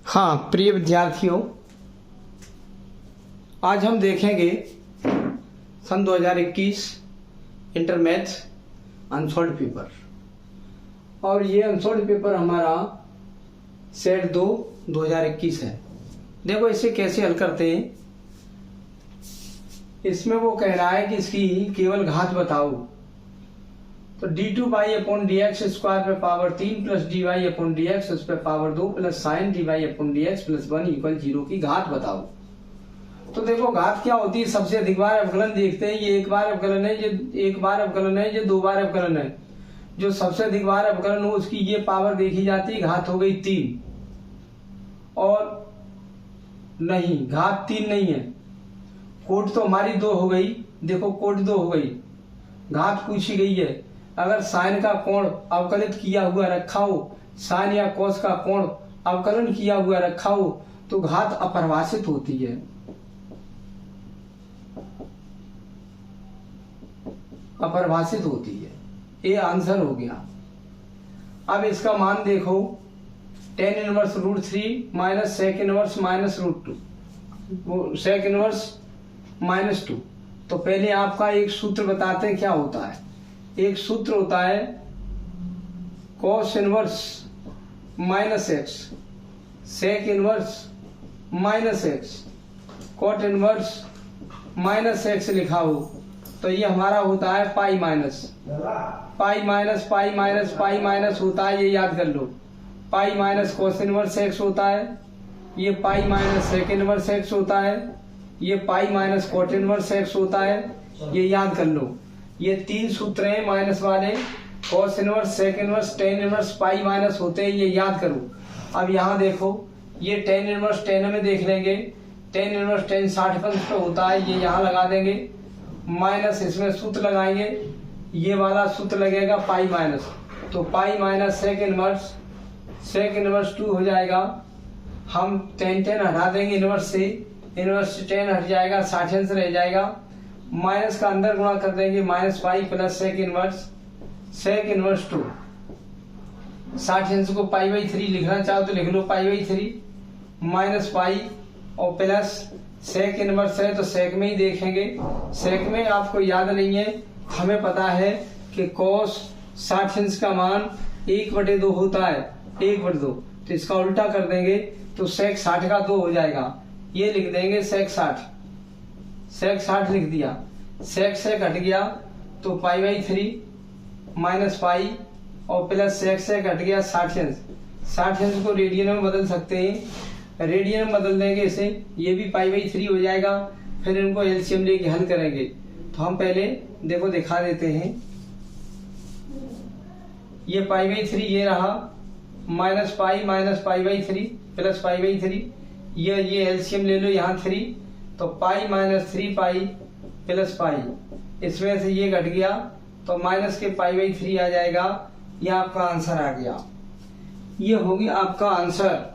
हाँ प्रिय विद्यार्थियों, आज हम देखेंगे सन 2021 इंटर मैथ्स अनसॉल्ड पेपर। और ये अनसॉल्ड पेपर हमारा सेट 2 2021 है। देखो इसे कैसे हल करते हैं। इसमें वो कह रहा है कि इसकी केवल घात बताओ। तो d2y/dx स्क्वायर पे पावर 3 प्लस dy/dx उस पे power 2 plus sign dy/dx plus 1 equal 0 की घात बताओ। तो देखो घात क्या होती है, सबसे अधिक बार अवकलन देखते हैं। ये एक बार अवकलन है, ये एक बार अवकलन है, ये 2 बार अवकलन है। जो सबसे अधिक बार अवकलन हो उसकी ये पावर देखी जाती है, घात हो गई 3। और नहीं, घात 3 नहीं है, कोट तो हमारी 2 हो गई। देखो कोट 2 हो गई, घात पूछी गई है। अगर साइन का कोण अवकलित किया हुआ रखा हो, साइन या कोस का कोण अवकलन किया हुआ रखा हो, तो घात अपरिभाषित होती है। अपरिभाषित होती है। ये आंसर हो गया। अब इसका मान देखो, tan inverse √3 minus sec inverse minus √2, sec inverse -2। तो पहले आपका एक सूत्र बताते हैं क्या होता है। एक सूत्र होता है cos inverse -x, sec inverse -x, cot inverse -x लिखा हो तो ये हमारा होता है पाई माइनस होता है। ये याद कर लो, pi minus cos inverse x होता है, ये pi minus sec inverse x होता है, ये pi minus cot inverse x होता है। ये याद कर लो। ये 3 सूत्र हैं माइनस वाले, cos inverse, sec inverse, tan inverse, pi minus होते हैं। ये याद करो। अब यहाँ देखो, ये tan इनवर्स tan में देख लेंगे। tan इनवर्स tan 60 पे होता है, ये यहाँ लगा देंगे। माइनस इसमें सूत्र लगाएंगे, ये वाला सूत्र लगेगा पाई माइनस। तो पाई माइनस sec इनवर्स 2 हो जाएगा। हम tan हटा देंगे इनवर्स से, इनवर्स से tan हट जाएगा, 60 रह जाएगा। माइनस का अंदर गुणा कर देंगे, minus pi plus sec inverse 2। 60 को π/3 लिखना चाहो तो लिख लो π/3 माइनस पाई और प्लस sec इनवर्स है तो sec में ही देखेंगे। sec में आपको याद नहीं है, हमें पता है कि cos 60 का मान 1/2 होता है, 1/2। तो इसका उल्टा कर देंगे तो sec 60 का 2 हो जाएगा। ये लिख देंगे sec 60 लिख दिया। sec से घट गया तो π/3 माइनस पाई और प्लस sec से घट गया 60 को रेडियन में बदल सकते हैं। रेडियन में बदल देंगे इसे, ये भी π/3 हो जाएगा। फिर इनको एलसीएम लेके हल करेंगे। तो हम पहले देखो दिखा देते हैं। ये π/3 ये रहा, माइनस π/3 प्लस π/3। ये एलसीएम ले लो, यहाँ 3 तो pi minus 3 pi plus pi, इसमें से ये घट गया तो माइनस के π/3 आ जाएगा। ये आपका आंसर आ गया। ये होगी आपका आंसर।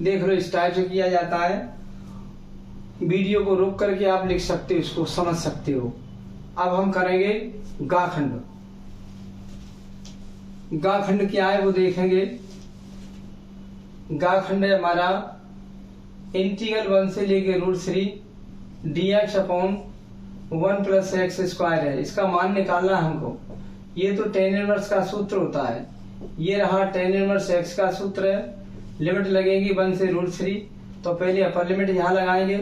देख लो, इस टाइप से किया जाता है। वीडियो को रोक करके आप लिख सकते हो, इसको समझ सकते हो। अब हम करेंगे गाखंड। गाखंड क्या है वो देखेंगे। गाखंड है हमारा इंटीग्रल 1 से लेके √3 dx/1 प्लस x स्क्वायर है। इसका मान निकालना है हमको। ये तो tan इनवर्स का सूत्र होता है। ये रहा tan इनवर्स x का सूत्र है। लिमिट लगेगी 1 से √3। तो पहले अपर लिमिट यहाँ लगाएंगे,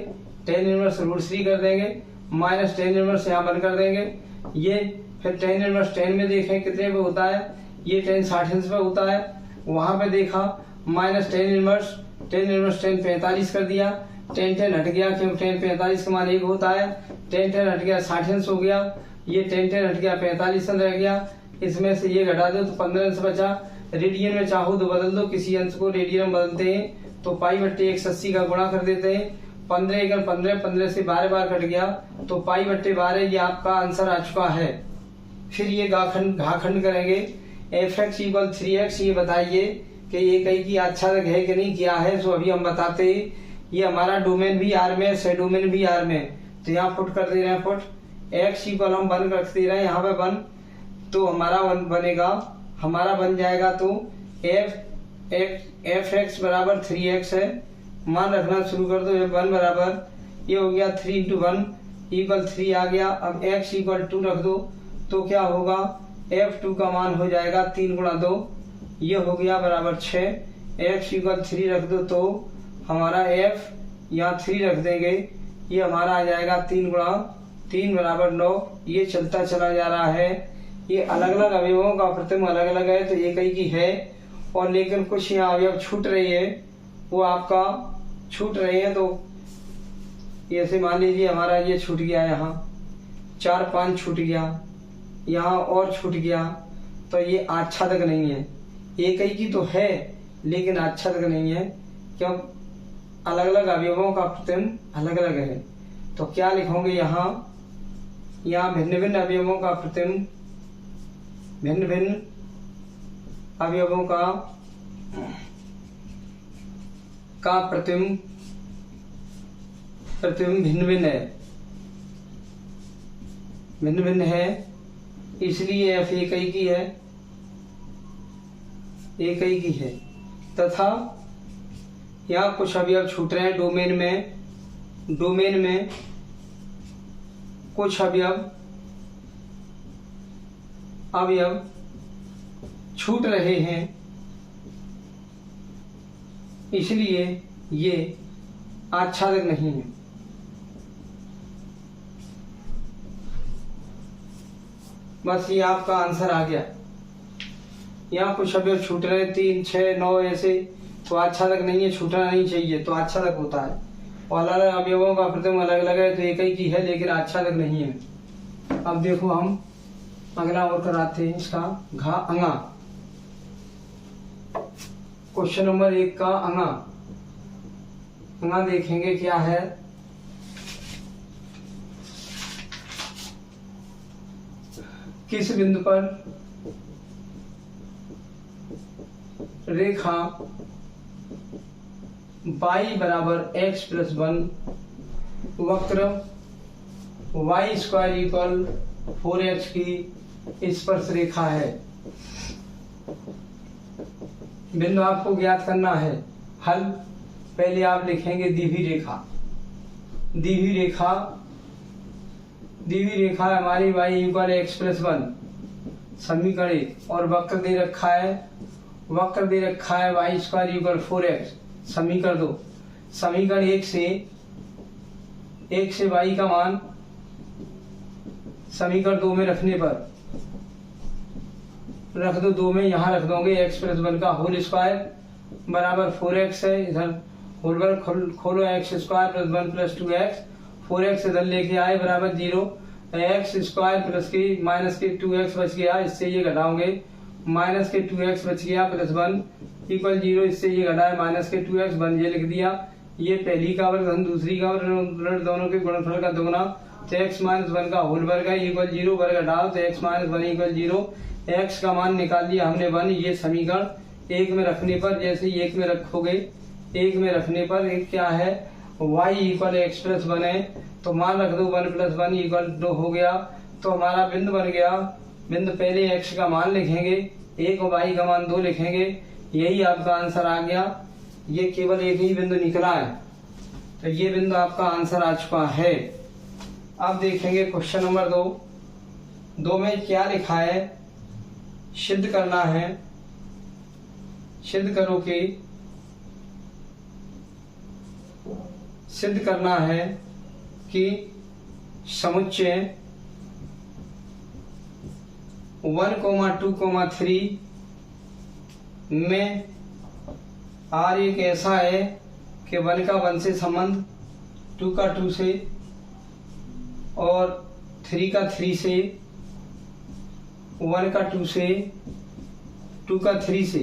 tan इनवर्स √3 कर देंगे, माइनस tan इनवर्स यहाँ बंद कर देंगे। ये फिर tan इनवर्स tan में देखें कितने पे होता है, ये tan 60 पे होता है। वहां पे देखा माइनस tan इनवर्स tan 45 कर दिया। tan हट गया क्योंकि tan 45 का मान 1 होता है। tan हट गया 60 हो गया। ये tan हट गया 45 रह गया। इसमें से ये घटा दो तो 15 बचा। रेडियन में चाहो तो बदल दो, किसी अंश को रेडियन में बदलते हैं तो π/180 का गुणा कर देते हैं। 15 से 12 बार कट गया तो π/12 ये आपका आंसर आ चुका है। फिर ये घाखंड करेंगे। f(x = 3x) ये बताइए कि ये कहीं की आच्छादक है कि नहीं, क्या है। तो अभी हम बताते हैं। ये हमारा डोमेन भी R में, से डोमेन भी R में। तो यहाँ पुट कर दे रहे हैं, पुट x = हम 1 रख दे रहे हैं यहाँ पे 1। तो हमारा 1 बनेगा, हमारा बन जाएगा तो f एफ एक्स बराबर 3x है, मान रखना शुरू कर दो। F1 बराबर ये हो गया 3 इंटू 1 इक्वल 3 आ गया। अब x इक्वल 2 रख दो तो क्या होगा, F2 का मान हो जाएगा 3 गुणा 2, ये हो गया बराबर 6। x इक्वल 3 रख दो तो हमारा f यहाँ 3 रख देंगे, ये हमारा आ जाएगा 3 गुणा 3 बराबर 9। ये चलता चला जा रहा है। ये अलग अलग अवयवों का प्रतिबिंब अलग अलग है तो एक ही की है, और लेकिन कुछ यहाँ अवयव छूट रही है, वो आपका छूट रहे हैं। तो ऐसे मान लीजिए हमारा ये छूट गया, यहाँ 4 5 छूट गया, यहाँ और छूट गया, तो ये आच्छादक नहीं है। एक ही की तो है लेकिन आच्छादक नहीं है, क्यों, अलग अलग अवयवों का प्रतिबिंब अलग अलग है। तो क्या लिखोगे यहाँ भिन्न भिन्न अवयवों का प्रतिबिंब, भिन्न भिन्न अवयवों का प्रतिबिंब भिन्न भिन्न है, भिन्न भिन्न है, इसलिए f एक ही की है, एक ही की है। तथा यहाँ कुछ अवयव छूट रहे हैं डोमेन में कुछ अवयव छूट रहे हैं, इसलिए ये आच्छादक नहीं है। बस ये आपका आंसर आ गया। यहाँ कुछ अवयव छूट रहे 3 6 9 ऐसे, तो आच्छादक नहीं है, छूटना नहीं चाहिए, तो आच्छादक होता है। और अलग अलग अवयवों का प्रतिबिंब अलग अलग है तो एक ही की है लेकिन आच्छादक नहीं है। अब देखो हम अगला और कराते हैं इसका घा अंगा। क्वेश्चन नंबर 1 का अंगा देखेंगे क्या है। किस बिंदु पर रेखा y बराबर x प्लस 1 वक्र y स्क्वायर इक्वल 4x की स्पर्श रेखा है। बिंदु आपको ज्ञात करना है। हल पहले आप लिखेंगे दीर्घी रेखा हमारी y इक्वल x प्लस 1 समीकरण, और वक्र दे रखा है y स्क्वायर इक्वल 4x समीकरण 2। समीकरण 1 से y का मान समीकरण 2 में रखने पर रख दो, 2 में यहाँ रख दोगे x प्लस 1 का होल स्क्वायर बराबर 4x है, इधर होल वर्ग खोलो x square plus 1 plus 2x, 4x इधर लेके आए बराबर 0, x स्क्वायर प्लस के माइनस के 2x बच गया, इससे ये घटाओगे माइनस के 2x बच गया प्लस 1 इक्वल 0, इससे ये घटाए माइनस के 2x 1 ये लिख दिया। ये पहली का वर्ग धन दूसरी का वर्ग, दोनों के गुणनफल का दुगुना, तो x माइनस 1 का होल वर्ग है इक्वल 0, वर्ग हटाओ तो x माइनस 1 इक्वल 0। x का मान निकाल लिया हमने 1। ये समीकरण 1 में रखने पर, जैसे 1 में रखोगे 1 में रखने पर एक क्या है y इक्वल x प्लस 1 है, तो मान रख दो 1 प्लस 1 इक्वल 2 हो गया। तो हमारा बिंदु बन गया। बिंदु पहले x का मान लिखेंगे, एक और y का मान 2 लिखेंगे, यही आपका आंसर आ गया। ये केवल एक ही बिंदु निकला है, तो ये बिंदु आपका आंसर आ चुका है। अब देखेंगे क्वेश्चन नंबर 2 में क्या लिखा है। सिद्ध करना है, सिद्ध करो कि सिद्ध करना है कि समुच्चय 1, 2, 3 में R एक ऐसा है कि 1 का 1 से संबंध, 2 का 2 से और 3 का 3 से, 1 का 2 से, 2 का 3 से,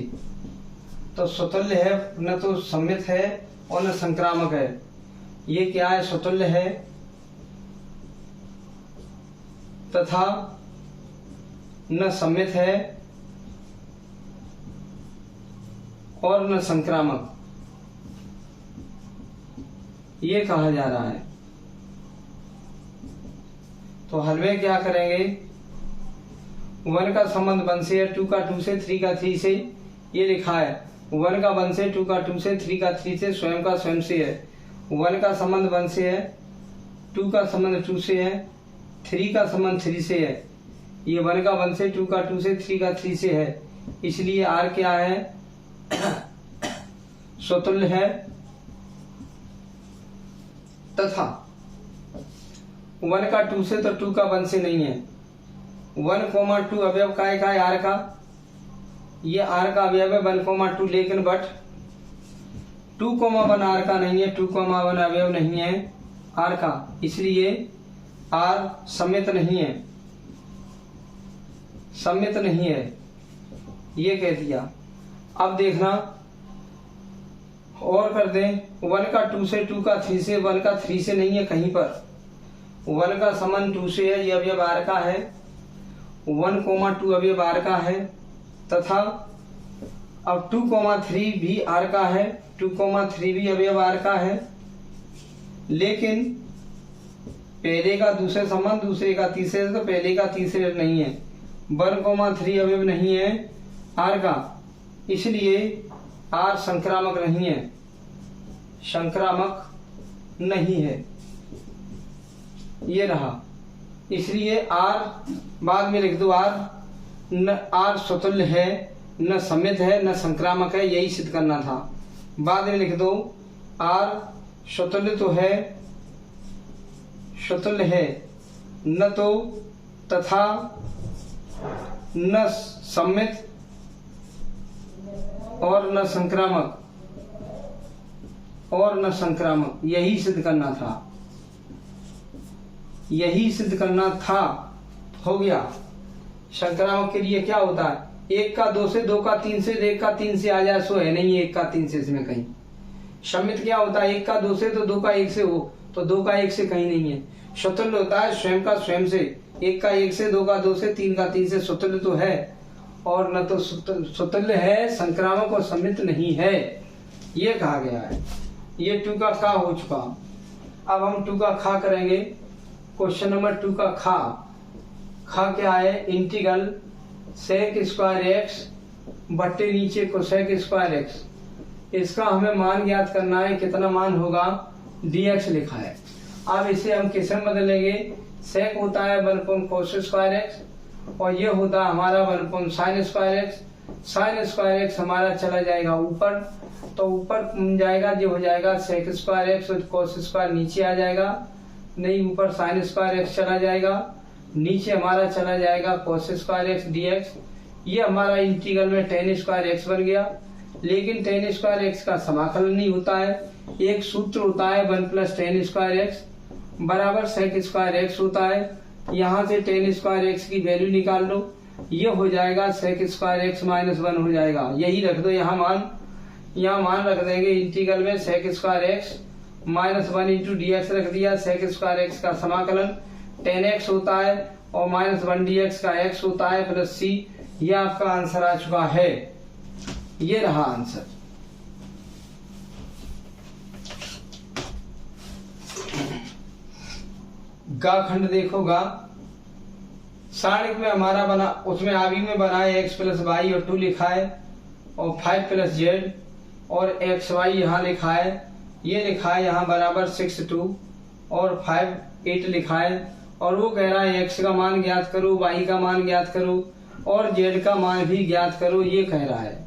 तो स्वतुल्य है, न तो सम्मित है और न संक्रामक है। ये क्या है, स्वतुल्य है तथा न सम्मित है और न संक्रामक, ये कहा जा रहा है। तो हल में क्या करेंगे, 1 का संबंध 1 से है, 2 का 2 से, 3 का 3 से, ये लिखा है। 1 का 1 से, 2 का 2 से, 3 का 3 से, स्वयं का स्वयं से है। 1 का संबंध 1 से है, 2 का संबंध 2 से है, 3 का संबंध 3 से है। ये 1 का 1 से, 2 का 2 से, 3 का 3 से है, इसलिए R क्या है? स्वतुल्य है। तथा 1 का 2 से तो 2 का 1 से नहीं है। 1, 2 अवयव का है R का, ये R का अवयव है 1, 2, लेकिन बट 2, 1 R का नहीं है, 2, 1 अवयव नहीं है R का, इसलिए R सम्मित नहीं है, सम्मित नहीं है, ये कह दिया। अब देखना और कर दें, 1 का 2 से, 2 का 3 से, 1 का 3 से नहीं है कहीं पर। 1 का संबंध 2 से है, ये अवयव R का है। 1, 2 अवयव R का है। तथा अब 2, 3 भी R का है, 2, 3 भी अवयव R का है, लेकिन पहले का दूसरे संबंध दूसरे का तीसरे, तो पहले का तीसरे नहीं है। 1, 3 अवयव नहीं है R का, इसलिए R संक्रामक नहीं है, संक्रामक नहीं है, ये रहा। इसलिए R बाद में लिख दो, R स्वतुल्य है, न सम्मित है, न संक्रामक है, यही सिद्ध करना था। बाद में लिख दो R स्वतुल्य तो है, स्वतुल्य है, न तो तथा न सम्मित और न संक्रामक, और न संक्रामक, यही सिद्ध करना था, यही सिद्ध करना था। हो गया। संक्रामक के लिए क्या होता है? 1 का 2 से, 2 का 3 से, 1 का 3 से आ जाए, सो है नहीं 1 का 3 से इसमें कहीं। सम्मित क्या होता है? 1 का 2 से तो 2 का 1 से हो, तो 2 का 1 से कहीं नहीं है। स्वतुल्य होता है स्वयं का स्वयं से, 1 का 1 से, 2 का 2 से, 3 का 3 से, स्वतुल्य तो है, और न तो स्वतुल्य है, संक्रामक और सम्मित नहीं है, ये कहा गया है। ये 2 का खा हो चुका। अब हम 2 का खा करेंगे। क्वेश्चन नंबर 2 का खा क्या है? इंटीग्रल सेक स्क्वायर एक्स बट्टे नीचे कोसेक स्क्वायर एक्स, इसका हमें मान ज्ञात करना है। कितना मान होगा? dx लिखा है। अब इसे हम किस में बदलेंगे? सेक होता है 1 कोस स्क्वायर एक्स, और ये होता है हमारा 1 sine square x. Sine square x हमारा चला जाएगा ऊपर, तो ऊपर जाएगा, जो हो जाएगा सेक स्क्वायर एक्स, और कोस स्क्वायर नीचे आ जाएगा। नहीं, ऊपर साइन स्क्वायर एक्स चला जाएगा, नीचे हमारा चला जाएगा कोस स्क्वायर एक्स dx। ये हमारा इंटीग्रल में टेन स्क्वायर एक्स बन गया। लेकिन टेन स्क्वायर एक्स का समाकलन नहीं होता है, एक सूत्र होता है 1 + टेन स्क्वायर एक्स बराबर सेक स्क्वायर एक्स होता है। यहाँ से टेन स्क्वायर एक्स की वैल्यू निकाल लो, ये हो जाएगा सेक स्क्वायर एक्स -1 हो जाएगा। यही रख दो यहाँ मान रख देंगे इंटीग्रल में सेक स्क्वायर एक्स -1 × dx रख दिया। सेक स्क्वायर एक्स का समाकलन 10x होता है, और -1 dx का x होता है प्लस c। ये आपका आंसर आ चुका है, ये रहा आंसर। गा खंड देखो, गा सारणिक में हमारा बना, उसमें आवी में बना है x + y और 2 लिखा है, और 5 + z और xy यहाँ लिखा है। ये लिखा है यहाँ बराबर 6 2 और 5 8 लिखा है। और वो कह रहा है x का मान ज्ञात करो, y का मान ज्ञात करो, और z का मान भी ज्ञात करो, ये कह रहा है।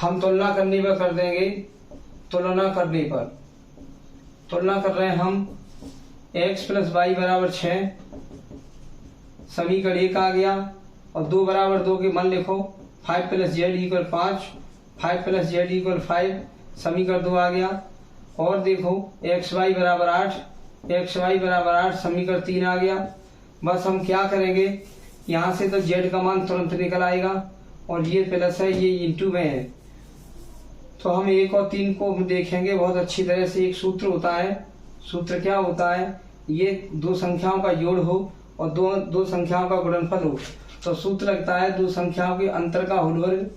हम तुलना करने पर कर देंगे। तुलना करने पर तुलना कर रहे हैं हम। x + y बराबर 6, समीकरण 1 आ गया, और 2 बराबर 2 के मान लिखो। 5 + z = 5, 5 + z = 5, समीकरण 2 आ गया। और देखो xy बराबर 8, xy बराबर 8, समीकरण 3 आ गया। बस हम क्या करेंगे, यहाँ से तो z का मान तुरंत निकल आएगा, और ये प्लस है, ये इंटू में है, तो हम 1 और 3 को देखेंगे बहुत अच्छी तरह से। एक सूत्र होता है, सूत्र क्या होता है? ये 2 संख्याओं का जोड़ हो और दो संख्याओं का गुणनफल हो, तो सूत्र लगता है 2 संख्याओं के अंतर का होल वर्ग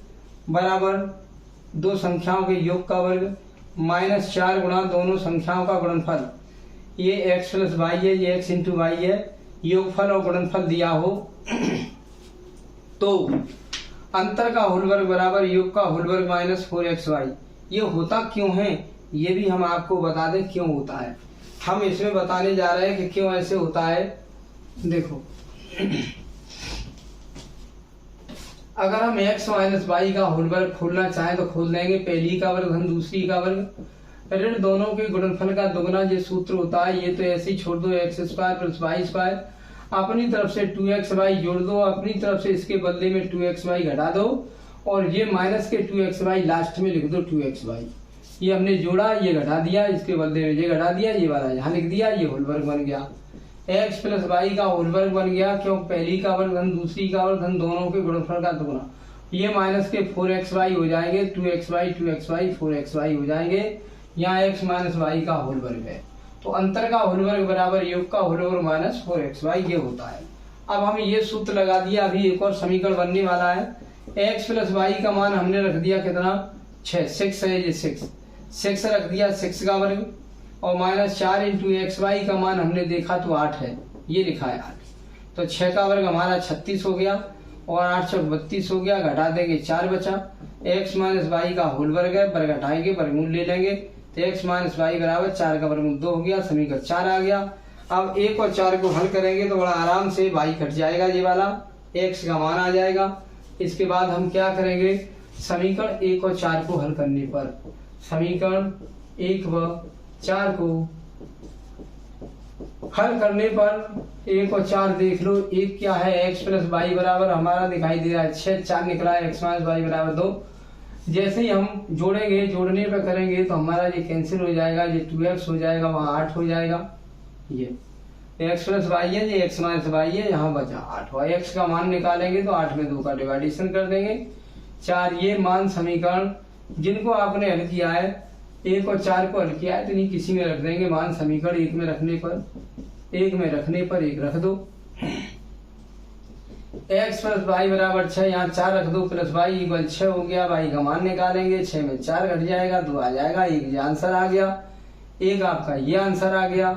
बराबर 2 संख्याओं के योग का वर्ग -4 गुणा दोनों संख्याओं का गुणनफल। ये x + y है, ये x × y है, योगफल और गुणनफल दिया हो तो अंतर का होल वर्ग बराबर योग का होल वर्ग माइनस 4xy। ये होता क्यों है ये भी हम आपको बता दें क्यों होता है। हम इसमें बताने जा रहे हैं कि क्यों ऐसे होता है। देखो अगर हम x माइनस वाई का होल वर्ग खोलना चाहें तो खोल देंगे। पहली का वर्ग धन दूसरी का वर्ग ऋण दोनों के गुणनफल का दुगना ये सूत्र होता है। ये तो ऐसे ही छोड़ दो, x square plus y square, अपनी तरफ से 2xy जोड़ दो, अपनी तरफ से इसके बदले में 2xy घटा दो और ये माइनस के 2xy लास्ट में लिख दो 2xy। ये हमने जोड़ा, ये घटा दिया, इसके बदले में ये घटा दिया, ये वाला यहाँ लिख दिया, ये होल वर्ग बन गया। x प्लस वाई का होल वर्ग बन गया, क्यों पहली का वर्ग धन दूसरी का वर्ग धन दोनों के गुणनफल का दुगना। ये माइनस के 4xy हो जाएंगे, 2xy 4xy हो जाएंगे। यहाँ x माइनस वाई का होल वर्ग है तो अंतर का होल वर्ग बराबर योग का होल वर्ग माइनस 4xy ये होता है। अब हम ये सूत्र लगा दिया, अभी एक और समीकरण बनने वाला है। x प्लस वाई का मान हमने रख दिया कितना 6 है, ये 6 रख दिया 6 का वर्ग और माइनस 4 इंटू xy का मान हमने देखा तो 8 है, ये लिखा है 8। तो 6 का वर्ग हमारा 36 हो गया और 8 चौक 32 हो गया, घटा देंगे 4 बचा। x माइनस वाई का होल वर्ग है, वर्ग घटाएंगे वर्गमूल ले लेंगे तो x माइनस वाई बराबर 4 का वर्गमूल 2 हो गया, समीकरण 4 आ गया। अब 1 और 4 को हल करेंगे तो बड़ा आराम से y कट जाएगा, ये वाला x का मान आ जाएगा। इसके बाद हम क्या करेंगे, समीकरण 1 और 4 को हल करने पर, समीकरण 1 व 4 को हल करने पर 1 और 4 देख लो। 1 क्या है, x प्लस वाई बराबर हमारा दिखाई दे रहा है 6, 4 निकला है, x माइनस वाई बराबर 2। जैसे ही हम जोड़ेंगे, जोड़ने पे करेंगे तो हमारा ये कैंसिल हो जाएगा, ये 2x हो जाएगा, वहाँ 8 हो जाएगा। ये x प्लस वाई है, ये x माइनस वाई है, यहाँ बचा 8। और x का मान निकालेंगे तो 8 में 2 का डिवाइडेशन कर देंगे 4। ये मान समीकरण जिनको आपने हल किया है 1 और 4 को हल किया है तो नहीं किसी में रख देंगे मान, समीकरण 1 में रखने पर 1 रख दो। x प्लस वाई बराबर 6, यहाँ 4 रख दो, प्लस वाई इक्वल 6 हो गया। वाई का मान निकालेंगे, 6 में 4 घट जाएगा, 2 आ जाएगा, एक ये आंसर आ गया, एक आपका ये आंसर आ गया।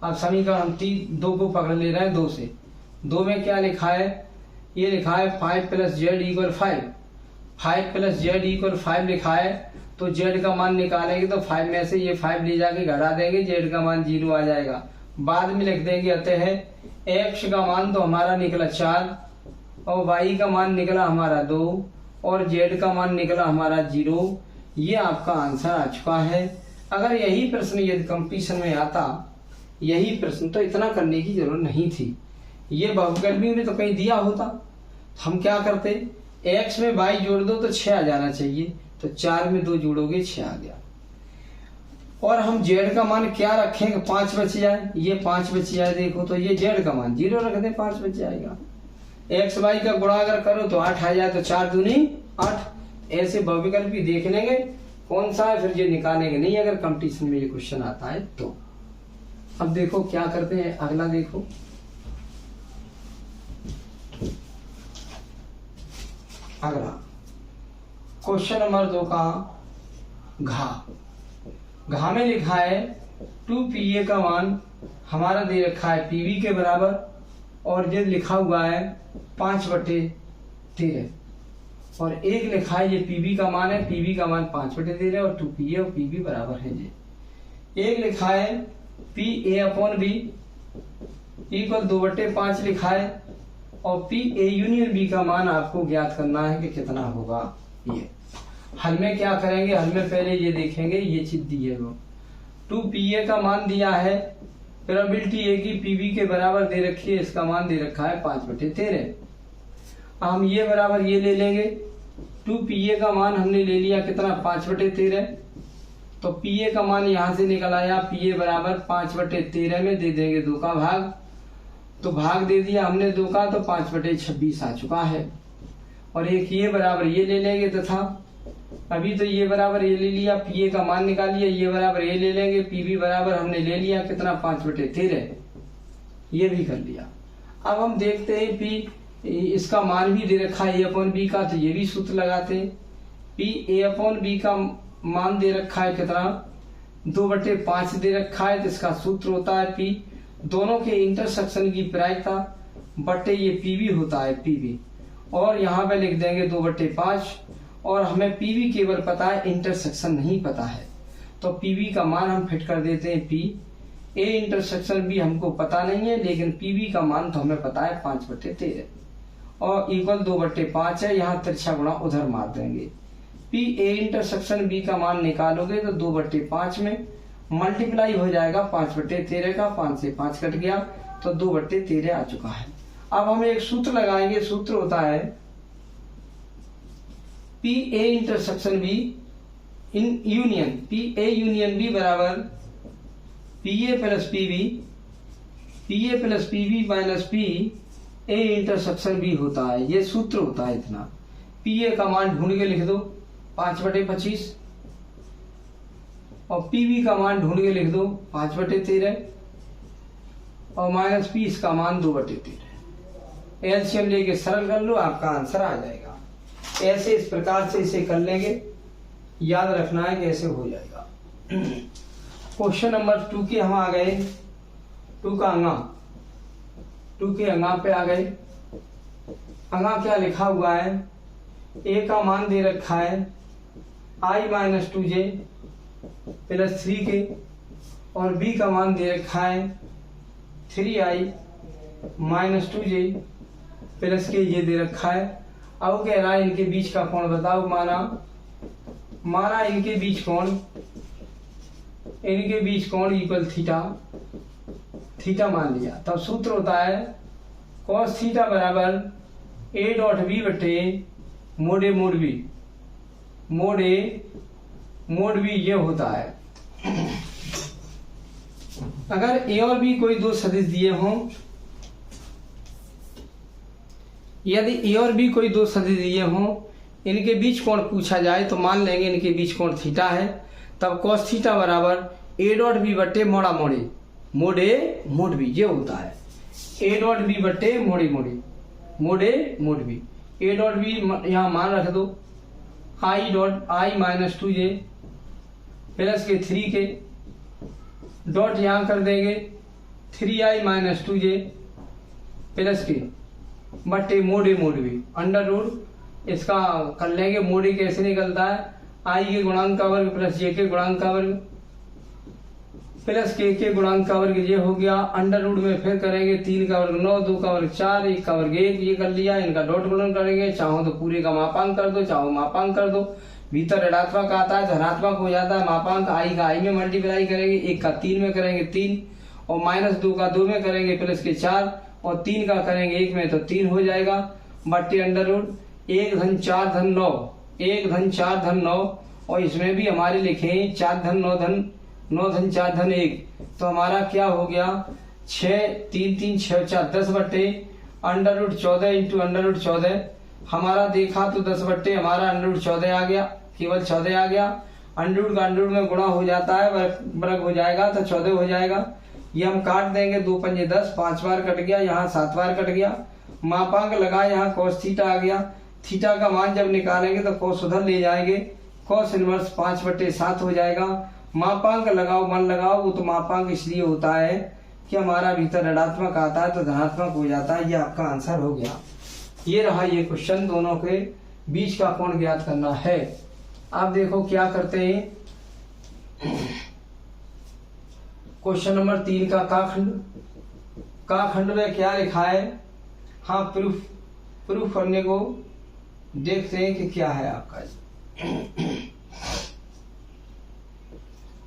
अब समीकरण हम 2 को पकड़ ले रहे हैं 2 से। 2 में क्या लिखा है, ये लिखा है 5 plus Z equal 5, 5 plus Z equal 5 लिखा है। तो जेड का मान निकालेंगे तो 5 में से ये 5 ले जाके घटा देंगे, जेड का मान 0 आ जाएगा। बाद में लिख देंगे अतः x का मान तो हमारा निकला 4 और y का मान निकला हमारा 2 और z का मान निकला हमारा 0। ये आपका आंसर आ चुका है। अगर यही प्रश्न यदि कंपटीशन में आता, यही प्रश्न, तो इतना करने की जरूरत नहीं थी। ये बहुविकल्पी में तो कहीं दिया होता, हम क्या करते, x में y जोड़ दो तो 6 आ जाना चाहिए, तो 4 में 2 जोड़ोगे 6 आ गया। और हम z का मान क्या रखेंगे, 5 बच जाए, ये 5 बच जाए, देखो तो ये z का मान 0 रख दे, 5 बच जाएगा। x y का गुणा अगर करो तो 8 आ जाए, तो 4 दूनी 8। ऐसे बहुविकल्पी देख लेंगे कौन सा है, फिर ये निकालेंगे नहीं अगर कंपटीशन में ये क्वेश्चन आता है तो। अब देखो क्या करते हैं, अगला देखो, अगला क्वेश्चन नंबर 2 का घा में लिखा है 2pa का मान हमारा दे रखा है pb के बराबर और ये लिखा हुआ है 5/13 और एक लिखा है, ये pb का मान है, pb का मान 5/13 और 2pa और pb बराबर है। ये एक लिखा है pa/b इक्वल 2/5 लिखा है और pa यूनियन b का मान आपको ज्ञात करना है कि कितना होगा। ये हल में क्या करेंगे, हल में पहले ये देखेंगे, ये चीज दी है वो 2pa का मान दिया है, प्रोबेबिलिटी है कि pb के बराबर दे रखी है, इसका मान दे रखा है 5/13। हम ये बराबर ये ले लेंगे, 2pa का मान हमने ले लिया कितना 5/13, तो pa का मान यहां से निकल आया, pa बराबर 5/13 में दे देंगे 2 का भाग, तो भाग दे दिया हमने 2 का, तो 5/26 आ चुका है। और एक ये बराबर ये ले लेंगे तथा अभी तो ये बराबर ये ले लिया, pa का मान निकालिए, ये बराबर ये ले लेंगे, pb बराबर हमने ले लिया कितना 5/13, ये भी कर लिया। अब हम देखते हैं p इसका मान भी दे रखा है a/b का, तो ये भी सूत्र लगाते हैं। pa/b का मान दे रखा है कितना 2/5 दे रखा है, तो इसका सूत्र होता है p दोनों के इंटरसेक्शन की प्रायिकता बटे ये pb होता है pb, और यहाँ पे लिख देंगे 2/5 और हमें पीवी केवल पता है, इंटरसेक्शन नहीं पता है। तो पीवी का मान हम फिट कर देते हैं पी। ए इंटरसेक्शन भी हमको पता नहीं है, लेकिन पीवी का मान तो हमें पता है 5/13 और इक्वल 2/5 है। यहाँ तिरछा गुणा उधर मार देंगे। पी ए इंटरसेक्शन बी का मान निकालोगे तो 2/5 में मल्टीप्लाई हो जाएगा 5/13 का। 5 से 5 कट गया तो 2/13 आ चुका है। अब हम एक सूत्र लगाएंगे। सूत्र होता है P A intersection B in union, P A union B बराबर P A plus P B, P A plus P B minus P A intersection B होता है। ये सूत्र होता है इतना। पी ए का मान ढूंढ के लिख दो 5/25 और पीवी का मान ढूंढ के लिख दो 5/13 और माइनस पी इसका मान 2/13। एलसीएम लेके सरल कर लो, आपका आंसर आ जाएगा। ऐसे इस प्रकार से इसे कर लेंगे, याद रखना है कि ऐसे हो जाएगा। क्वेश्चन नंबर 2 के हम आ गए। 2 का अंगा, 2 के अंगा पे आ गए। अंगा क्या लिखा हुआ है? ए का मान दे रखा है i-2j प्लस 3k और बी का मान दे रखा है 3i-2j प्लस के, ये दे रखा है। अब कह रहा है इनके बीच का कोण बताओ। माना इनके बीच कोण इक्वल थीटा मान लिया। तब सूत्र होता है cos थीटा बराबर a.b बटे mod a mod B, mode a mod B ये होता है। अगर ए और बी कोई दो सदिश दिए हों, यदि ए और बी कोई दो सदिश दिए हों, इनके बीच कोण पूछा जाए तो मान लेंगे इनके बीच कोण थीटा है। तब cos थीटा बराबर a.b बटे मोड़ा मोड़े, मोड ए मोड बी ये होता है। a.b बटे मोड़े मोड़े, mode a mod B. a.b यहाँ मान रख दो i-2j प्लस के 3k डॉट यहाँ कर देंगे 3i-2j प्लस के बटे mod a mod b under root. इसका कर लेंगे। मोड ए कैसे निकलता है? आई के गुणांक का वर्ग प्लस जे के गुणांक का वर्ग प्लस के गुणांक का वर्ग, ये हो गया। अंडर रूट में फिर करेंगे 3 का वर्ग 9, 2 का वर्ग 4, 1 का वर्ग 1, ये कर लिया। इनका डॉट गुणन करेंगे, चाहो तो पूरे का मापांक कर दो, चाहो मापांक कर दो। भीतर ऋणात्मक आता है, धनात्मक हो जाता है। मापांक आई का आई में मल्टीप्लाई करेंगे, 1 का 3 में करेंगे 3 और -2 का 2 में करेंगे प्लस के 4 और 3 का करेंगे 1 में तो 3 हो जाएगा बट्टे अंडर रूट 1 धन 4 धन 9, 1 धन 4 धन 9 और इसमें भी हमारे लिखे 4 धन 9 धन 9 धन 4 धन 1। तो हमारा क्या हो गया 6 3 3 6 4 10 बट्टे under root 14 into under root 14। हमारा देखा तो 10 बट्टे हमारा अंडर रूट 14 आ गया, केवल 14 आ गया। अंडर रूट का अंडर रूट में गुणा हो जाता है, वर्ग हो जाएगा तो 14 हो जाएगा। ये हम काट देंगे 2 पंजे 10, 5 बार कट गया, यहाँ 7 बार कट गया। मापांक लगा, यहाँ cos थीटा आ गया। थीटा का मान जब निकालेंगे तो cos उधर ले जाएंगे, cos इनवर्स 5/7 हो जाएगा। मापांक लगाओ, मन लगाओ, वो तो मापांक इसलिए होता है कि हमारा भीतर ऋणात्मक आता है तो धनात्मक हो जाता है। ये आपका आंसर हो गया। ये रहा ये क्वेश्चन, दोनों के बीच का कोण ज्ञात करना है। आप देखो क्या करते हैं। क्वेश्चन नंबर 3 का खंड में क्या लिखा है? हाँ, प्रूफ करने को देखते हैं कि क्या है आपका।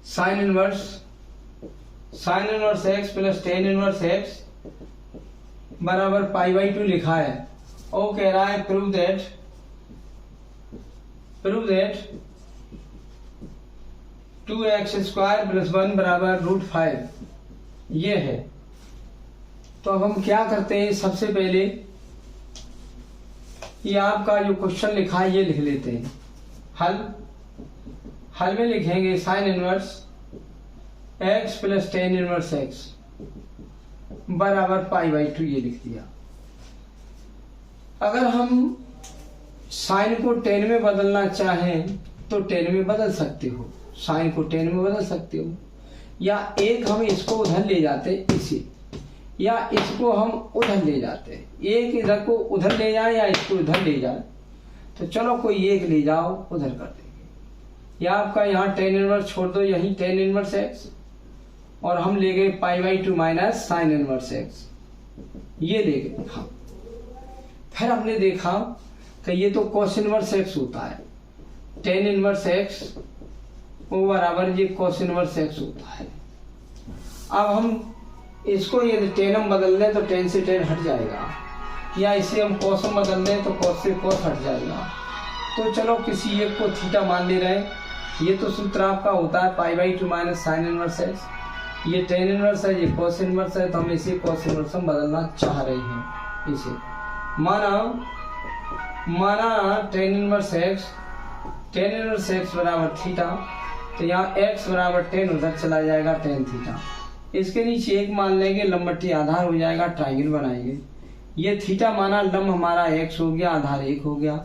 Sine inverse x plus tan inverse x बराबर π/2 लिखा है और कह रहा है प्रूव दैट 2x² प्लस 1 बराबर √5 ये है। तो अब हम क्या करते हैं, सबसे पहले ये आपका जो क्वेश्चन लिखा है ये लिख लेते हैं। हल में लिखेंगे sine inverse x plus tan inverse x बराबर π/2 ये लिख दिया। अगर हम साइन को टेन में बदलना चाहें तो टेन में बदल सकते हो, साइन को टेन में बदल सकते हो, या एक हम इसको उधर ले जाते, इसे या इसको हम उधर ले जाते हैं, एक इधर को उधर ले जाए या इसको इधर ले जाए, तो चलो कोई एक ले जाओ उधर कर देंगे। या आपका यहाँ टेन इनवर्स छोड़ दो, यही टेन इनवर्स एक्स, और हम ले गए π/2 माइनस साइन इनवर्स एक्स, ये ले गए। हाँ, फिर हमने देखा कि ये तो cos इनवर्स एक्स होता है, टेन इनवर्स एक्स वो बराबर ये cos इनवर्स एक्स होता है। अब हम इसको यदि टेन हम बदल दें तो टेन से टेन हट जाएगा, या इसे हम cos में बदल दें तो cos से cos हट जाएगा। तो चलो किसी एक को थीटा मान ले रहे हैं। ये तो सूत्र आपका होता है π/2 माइनस साइन इनवर्स एक्स, ये टेन इनवर्स है, ये cos इनवर्स है, तो हम इसे cos इनवर्स में बदलना चाह रहे हैं। इसे माना टेन इनवर्स एक्स बराबर थीटा, तो यहाँ x बराबर टेन उधर चला जाएगा टेन थीटा। इसके नीचे एक मान लेंगे, लंबवती आधार हो जाएगा, ट्राइंगल बनाएंगे। ये थीटा माना लंब हमारा x हो गया, आधार 1 हो गया।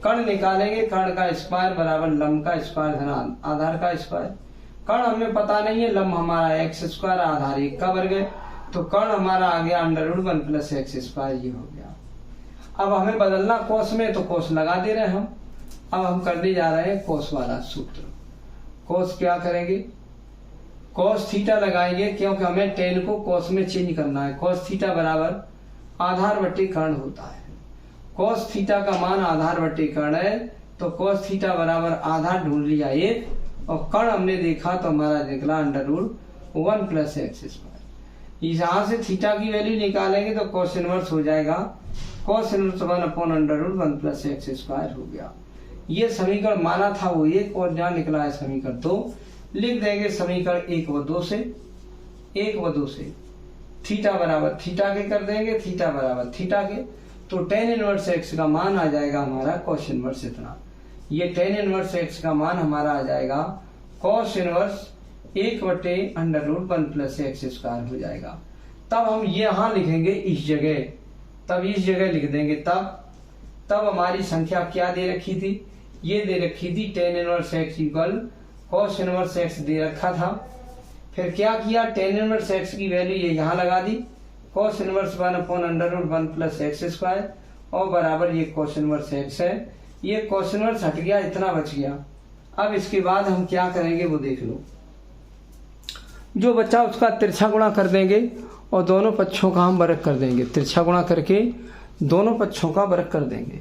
कर्ण निकालेंगे, कर्ण का स्क्वायर बराबर लंब का स्क्वायर धन आधार का स्क्वायर। कर्ण हमें पता नहीं है, लंब हमारा एक्स स्क्वायर, आधार 1 का वर्ग है, तो कर्ण हमारा आ गया √1 प्लस एक्स स्क्वायर, ये हो गया। अब हमें बदलना कोस में, तो कोस लगा दे रहे हैं हम। अब हम करने जा रहे हैं कोस वाला सूत्र। कोस क्या करेंगे, कोस थीटा लगाएंगे, क्योंकि हमें टेन को कोस में चेंज करना है। कोस थीटा बराबर आधार बटे कर्ण होता है। कोस थीटा का मान आधार बटे कर्ण है, तो कोस थीटा बराबर आधार ढूंढ लिया 1, और कर्ण हमने देखा तो हमारा निकला √1 प्लस एक्स स्क्वायर। यहाँ से थीटा की वैल्यू निकालेंगे तो कोस इनवर्स हो जाएगा, कोस इनवर्स 1/√1 प्लस एक्स स्क्वायर हो गया। ये समीकरण माना था वो 1, और यहाँ निकला है समीकरण 2। लिख देंगे समीकरण 1 व 2 से थीटा बराबर थीटा के कर देंगे, थीटा बराबर थीटा के, तो टेन इनवर्स एक्स का मान आ जाएगा हमारा कोस इनवर्स इतना। ये टेन इनवर्स एक्स का मान हमारा आ जाएगा कोस इनवर्स 1/√1 प्लस एक्स स्क्वायर हो जाएगा। तब हम ये यहाँ लिखेंगे इस जगह, तब इस जगह लिख देंगे। तब हमारी संख्या क्या दे रखी थी, ये दे रखी थी tan inverse x equal cos inverse x दे रखा था। फिर क्या किया, टेन इनवर्स एक्स की वैल्यू ये यहाँ लगा दी, cos inverse 1/√1 plus x square, और बराबर ये कोस इनवर्स एक्स है। ये कोस इनवर्स हट गया, इतना बच गया। अब इसके बाद हम क्या करेंगे वो देख लो। जो बच्चा उसका तिरछा गुणा कर देंगे और दोनों पक्षों का हम वर्ग कर देंगे। तिरछा गुणा करके दोनों पक्षों का वर्ग कर देंगे,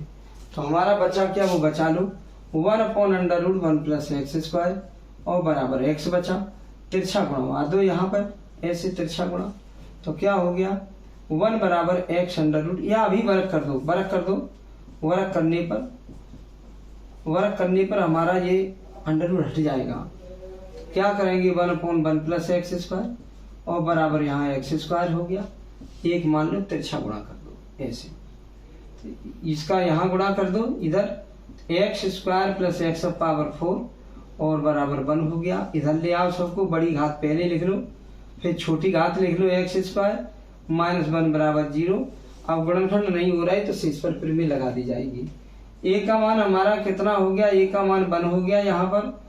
तो हमारा बचा क्या, वो बचा लो 1/√1 प्लस एक्स स्क्वायर, और बराबर एक्स बचा। तिरछा गुणा मार दो यहाँ पर, ऐसे तिरछा गुणा, तो क्या हो गया 1 बराबर एक्स √, या अभी वर्ग कर दो। वर्ग करने पर हमारा ये √ हट जाएगा। क्या करेंगे 1/1 प्लस एक्स स्क्वायर, और बराबर यहाँ एक्स स्क्वायर हो गया। एक मान लो तिरछा गुणा कर दो ऐसे, इसका यहाँ गुणा कर दो, इधर x square plus x power 4, और बराबर 1 हो गया। इधर ले आओ सबको, बड़ी घात पहले लिख लो, फिर छोटी घात लिख लो एक्स स्क्वायर -1 बराबर 0। अब गुणनखंड नहीं हो रहा है तो शेष पर फिर में लगा दी जाएगी। ए का मान हमारा कितना हो गया, ए का मान 1 हो गया यहाँ पर,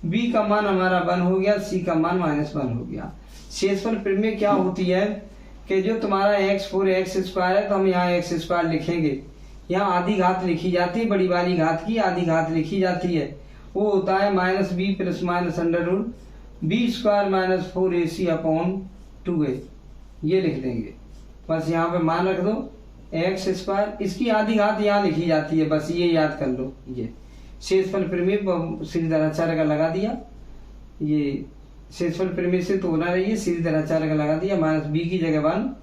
बी का मान हमारा 1 हो गया, सी का मान -1 हो गया। शेष पर फिर में क्या होती है कि जो तुम्हारा x4 एक्स स्क्वायर है, तो हम यहाँ एक्स स्क्वायर लिखेंगे। यहाँ आधी घात लिखी जाती है, बड़ी वाली घात की आधी घात लिखी जाती है, वो होता है -b प्लस √b² -4ac/2a। ये लिख देंगे, बस यहाँ पे मान रख दो एक्स स्क्वायर, इसकी आधी घात यहाँ लिखी जाती है, बस ये याद कर लो। ये शेषफल प्रमेय सीधी धराचार्य का लगा दिया, ये शेषफल प्रमेय से तो होना रही है, सीधी धराचार्य का लगा दिया, -b की जगह 1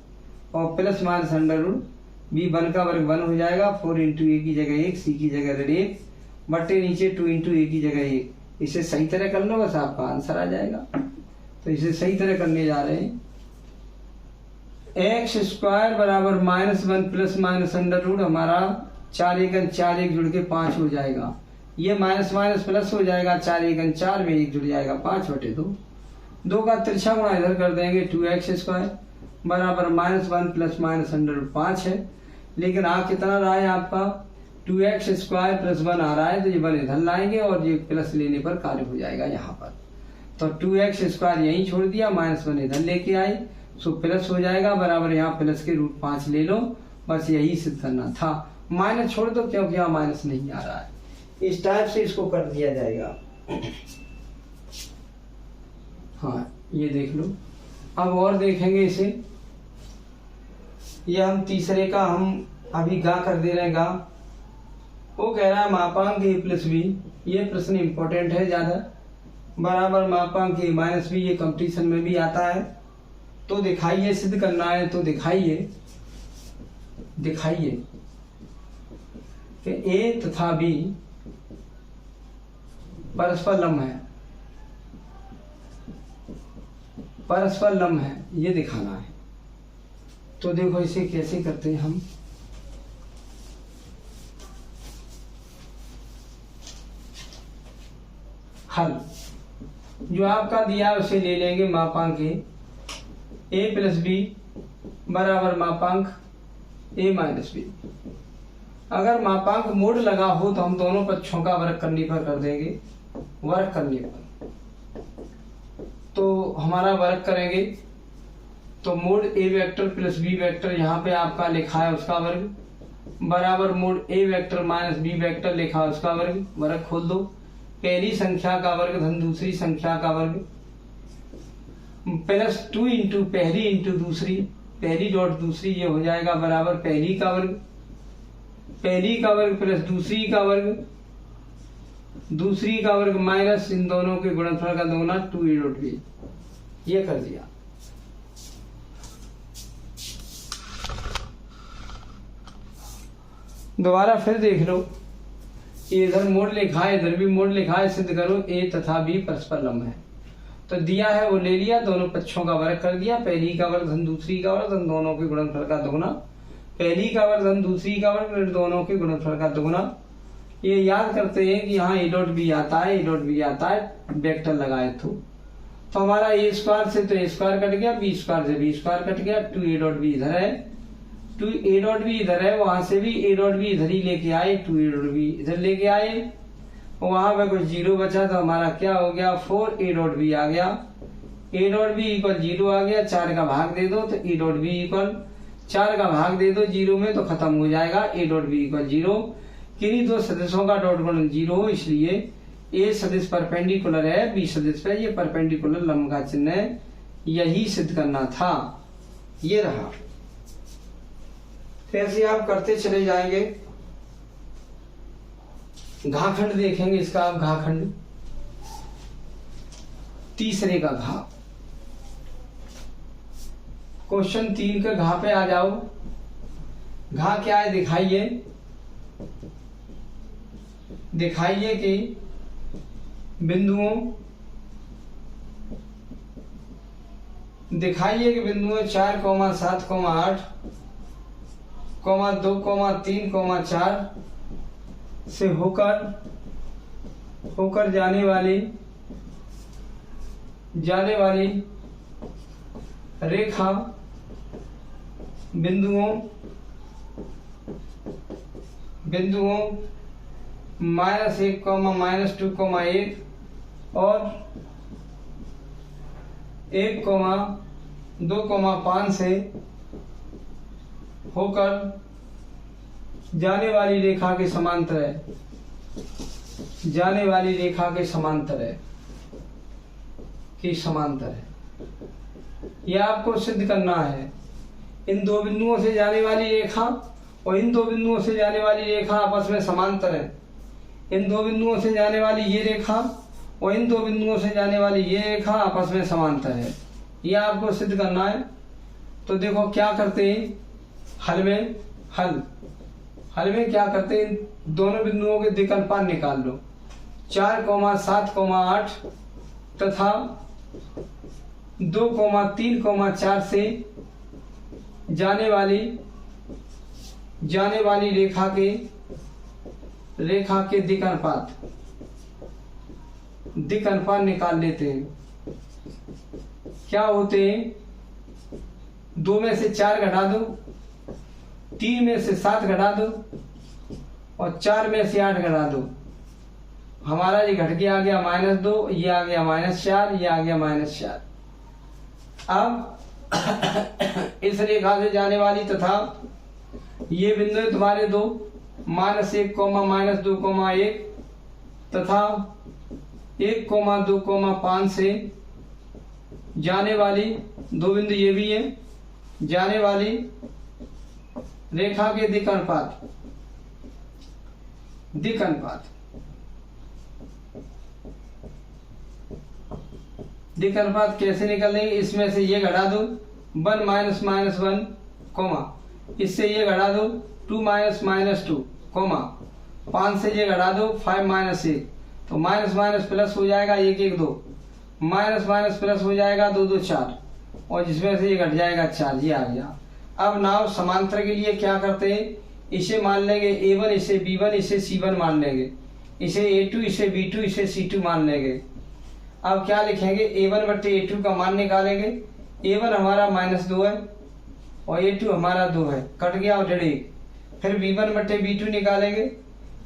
और प्लस √b, 1 का वर्ग 1 हो जाएगा, 4 × a की जगह 1, c की जगह 1 बटे नीचे 2 × a की जगह 1। इसे सही तरह कर लो, बस आपका आंसर आ जाएगा। तो इसे सही तरह करने जा रहे हैं। एक्स स्क्वायर बराबर -1 प्लस √, हमारा 4 × 4 1 जुड़ के 5 हो जाएगा। ये माइनस माइनस प्लस हो जाएगा, 4 × 4 में 1 जुड़ जाएगा, 5/2। 2 का तिरछा गुणा इधर कर देंगे, 2x स्क्वायर बराबर -1 प्लस √5 है। लेकिन आ कितना रहा है आपका, 2x स्क्वायर प्लस 1 आ रहा है, तो ये 1 इधर लाएंगे और ये प्लस लेने पर कार्य हो जाएगा यहाँ पर। तो 2x स्क्वायर यहीं छोड़ दिया, -1 इधर लेके आए, सो प्लस हो जाएगा बराबर, यहाँ प्लस के √5 ले लो, बस यही सिद्ध करना था। माइनस छोड़ दो क्योंकि यहाँ माइनस नहीं आ रहा है, इस टाइप से इसको कर दिया जाएगा। हाँ ये देख लो। अब और देखेंगे इसे, ये हम तीसरे का हम अभी गा कर दे रहे हैं गा। वो कह रहा है मापांक a प्लस बी, ये प्रश्न इंपॉर्टेंट है ज्यादा, बराबर मापांक a माइनस बी, ये कंपटीशन में भी आता है। तो दिखाइए, सिद्ध करना है तो दिखाइए कि a तथा b परस्पर लंब है, परस्पर लंब है, ये दिखाना है। तो देखो इसे कैसे करते हैं हम। हल जो आपका दिया है उसे ले लेंगे, मापांक a प्लस बी बराबर मापांक a माइनस बी। अगर मापांक मोड लगा हो तो हम दोनों पक्षों का वर्ग करने पर कर देंगे, वर्ग करने पर तो हमारा वर्ग करेंगे। तो mode a vector plus b vector यहाँ पे आपका लिखा है उसका वर्ग बराबर mode a vector minus b vector लिखा है उसका वर्ग, वर्ग खोल दो। पहली संख्या का वर्ग धन दूसरी संख्या का वर्ग प्लस 2 इंटू पहली इंटू दूसरी, पहली डॉट दूसरी, ये हो जाएगा बराबर पहली का वर्ग, पहली का वर्ग प्लस दूसरी का वर्ग, दूसरी का वर्ग माइनस इन दोनों के गुणनफल का दोगुना 2a डॉट b, ये कर दिया। दोबारा फिर देख लो, इधर मोड लिखा है इधर भी मोड लिखा है, सिद्ध करो a तथा b परस्पर लंब है। तो दिया है वो ले लिया, दोनों पक्षों का वर्ग कर दिया, पहली का वर्ग धन दूसरी का वर्ग धन दोनों के गुणनफल का दुगुना, पहली का वर्ग धन दूसरी का वर्ग दोनों के गुणनफल का दुगुना। ये याद करते हैं कि यहाँ a डॉट बी आता है, a डॉट बी आता है, वेक्टर लगाए तो हमारा a स्क्वायर से तो a स्क्वायर कट गया, b स्क्वायर से b स्क्वायर कट गया, 2a डॉट बी इधर है, 2a डॉट बी इधर है, वहां से भी a डॉट बी इधर ही लेके आए, 2a डॉट बी इधर लेके आए, वहां पे कुछ 0 बचा तो हमारा क्या हो गया 4a डॉट बी आ गया, a डॉट बी इक्वल 0 आ गया, 4 का भाग दे दो तो a डॉट बी इक्वल 4 का भाग दे दो 0 में तो खत्म हो जाएगा, a डॉट बी इक्वल 0। किन्हीं दो सदिशों का डॉट गुणन 0 हो, इसलिए a सदिश परपेंडिकुलर है b सदिश पे, ये परपेंडिकुलर लंब का चिन्ह है, यही सिद्ध करना था, ये रहा। ऐसे आप करते चले जाएंगे। घाखंड देखेंगे इसका, आप घाखंड तीसरे का घा, क्वेश्चन 3 का घा पे आ जाओ। घा क्या है दिखाइए, दिखाइए कि बिंदुओं 4, 7, 8, 2, 3, 4 से होकर जाने वाली रेखा बिंदुओं -1, -2, 1 और 1, 2, 5 से होकर जाने वाली रेखा के समांतर है, जाने वाली रेखा के समांतर है, की समांतर है। यह आपको सिद्ध करना है। इन दो बिंदुओं से जाने वाली रेखा और इन दो बिंदुओं से जाने वाली रेखा आपस में समांतर है। इन दो बिंदुओं से जाने वाली ये रेखा और इन दो बिंदुओं से जाने वाली ये रेखा आपस में समांतर है, यह आपको सिद्ध करना है। तो देखो क्या करते हैं, हल में क्या करते हैं, दोनों बिंदुओं के द्विकल्पान निकाल लो। 4, 7, 8 तथा 2, 3, 4 से जाने वाली रेखा के द्विकल्पान निकाल लेते हैं। क्या होते हैं, 2 में से 4 घटा दो, 3 में से 7 घटा दो और 4 में से 8 घटा दो। हमारा ये घट के आ गया -2, ये आ गया -4, ये आ गया -4। अब इस रेखा से जाने वाली तथा ये बिंदु है तुम्हारे दो, -1, -2, -1 तथा 1, 2, 5 से जाने वाली दो बिंदु ये भी है। जाने वाली रेखा के दिक् अनुपात, दिक् अनुपात, दिक् अनुपात कैसे निकलेंगे? इसमें से ये घटा दो 1 -1, इससे ये घटा दो 2 -2, 5 से ये घटा दो 5 -1, तो माइनस प्लस हो जाएगा 1 1 2, माइनस प्लस हो जाएगा 2 2 4, और जिसमें से ये घट जाएगा 4, ये आ गया। अब नाव समांतर के लिए क्या करते हैं? इसे मान लेंगे A1, इसे B1, इसे C1 मान लेंगे, इसे A2, इसे B2, इसे C2 मान लेंगे। अब क्या लिखेंगे? A1 बट्टे A2 का मान निकालेंगे। A1 हमारा -2 है और A2 हमारा 2 है, कट गया और 1। फिर B1 बट्टे B2 निकालेंगे।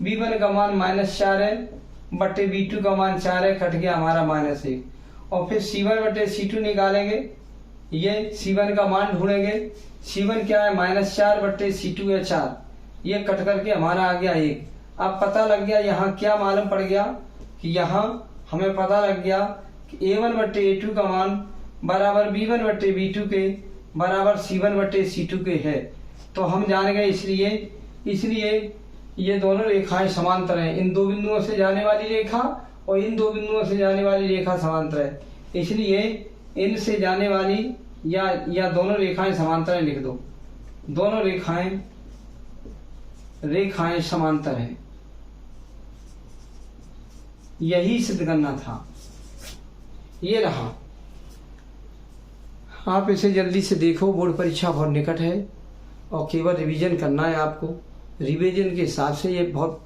B1 का मान -4 है बट्टे B2 का मान 4 है, कट गया हमारा -1। और फिर C1 बट्टे C2 निकालेंगे। ये C1 का मान ढूंढेंगे। C1 क्या है? -4 बट्टे C2 है 4, ये कट करके हमारा आ गया 1। अब पता लग गया यहाँ क्या मालूम पड़ गया कि यहाँ हमें पता लग गया कि A1 बट्टे A2 का मान बराबर B1 बट्टे B2 के बराबर C1 बट्टे C2 के है। तो हम जान गए, इसलिए ये दोनों रेखाएं समांतर हैं। इन दो बिंदुओं से जाने वाली रेखा और इन दो बिंदुओं से जाने वाली रेखा समांतर है, इसलिए इनसे जाने वाली या दोनों रेखाएं समांतर है, लिख दो। दोनों रेखाएं समांतर हैं, यही सिद्ध करना था। ये रहा। आप इसे जल्दी से देखो, बोर्ड परीक्षा बहुत निकट है और केवल रिवीजन करना है आपको। रिवीजन के हिसाब से ये बहुत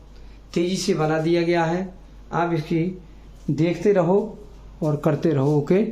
तेजी से बना दिया गया है। आप इसकी देखते रहो और करते रहो। ओके।